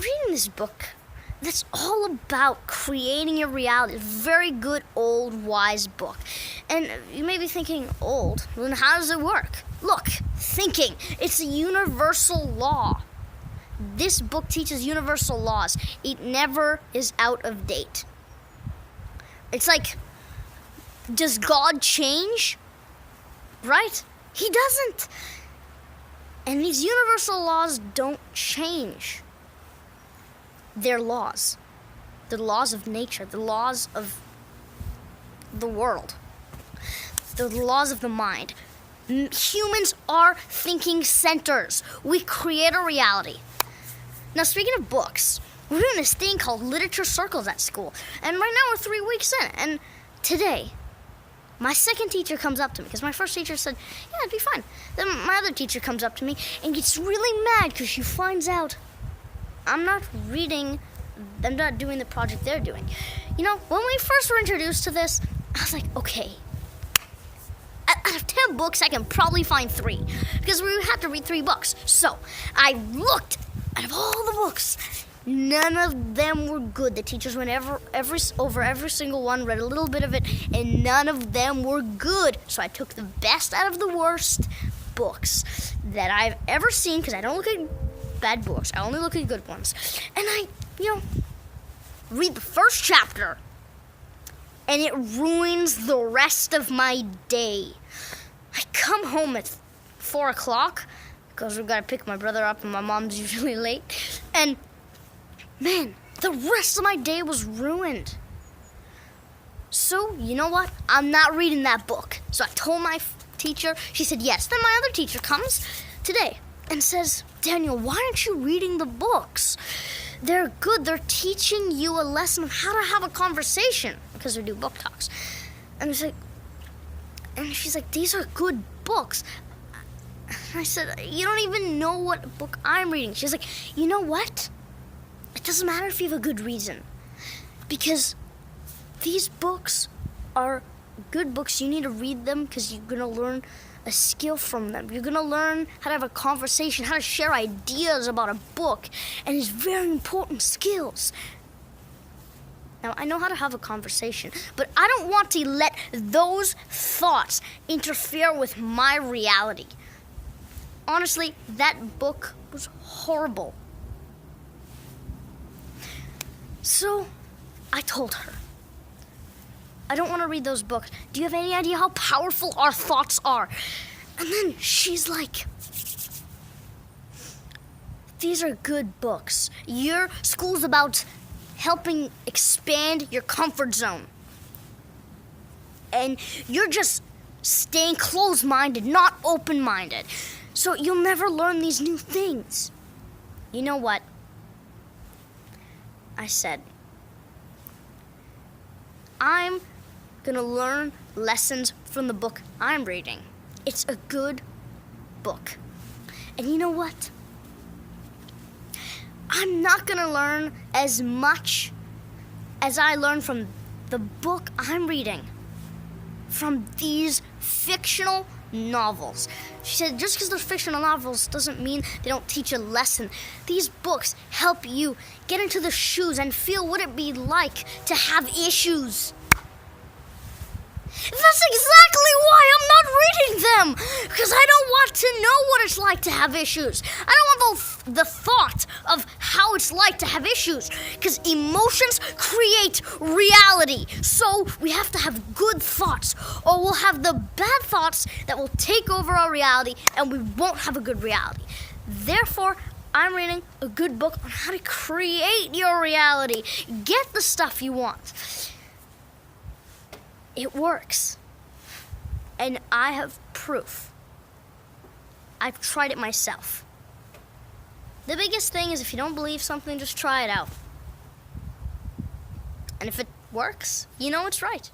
reading this book that's all about creating your reality. It's a very good, old, wise book. And you may be thinking, old? Well, then how does it work? Look, thinking. It's a universal law. This book teaches universal laws. It never is out of date. It's like, does God change? Right? He doesn't. And these universal laws don't change. They're laws. The laws of nature, the laws of the world, the laws of the mind. Humans are thinking centers. We create a reality. Now, speaking of books, we're doing this thing called literature circles at school. And right now we're 3 weeks in. And today, my second teacher comes up to me, because my first teacher said, yeah, it'd be fine. Then my other teacher comes up to me and gets really mad because she finds out I'm not doing the project they're doing. You know, when we first were introduced to this, I was like, okay, out of 10 books, I can probably find 3, because we have to read 3 books. So I looked out of all the books. None of them were good. The teachers went over every single one, read a little bit of it, and none of them were good. So I took the best out of the worst books that I've ever seen, because I don't look at bad books. I only look at good ones. And I, read the first chapter, and it ruins the rest of my day. I come home at 4 o'clock, because we've got to pick my brother up, and my mom's usually late. And, man, the rest of my day was ruined. So, you know what? I'm not reading that book. So I told my teacher. She said yes. Then my other teacher comes today and says, Daniel, why aren't you reading the books? They're good. They're teaching you a lesson of how to have a conversation, because we do book talks. And she's like, these are good books. And I said, you don't even know what book I'm reading. She's like, you know what? It doesn't matter if you have a good reason, because these books are good books. You need to read them because you're going to learn a skill from them. You're going to learn how to have a conversation, how to share ideas about a book, and it's very important skills. Now, I know how to have a conversation, but I don't want to let those thoughts interfere with my reality. Honestly, that book was horrible. So, I told her, I don't want to read those books. Do you have any idea how powerful our thoughts are? And then she's like, these are good books. Your school's about helping expand your comfort zone. And you're just staying closed-minded, not open-minded. So you'll never learn these new things. You know what? I said, I'm going to learn lessons from the book I'm reading. It's a good book. And you know what? I'm not going to learn as much as I learned from the book I'm reading, from these fictional novels. She said, just because they're fictional novels doesn't mean they don't teach a lesson. These books help you get into the shoes and feel what it'd be like to have issues. That's exactly why I'm not reading them, because I don't want to know what it's like to have issues. I don't want the thought of how it's like to have issues, because emotions create reality. So we have to have good thoughts, or we'll have the bad thoughts that will take over our reality, and we won't have a good reality. Therefore, I'm reading a good book on how to create your reality. Get the stuff you want. It works. And I have proof. I've tried it myself. The biggest thing is, if you don't believe something, just try it out. And if it works, you know it's right.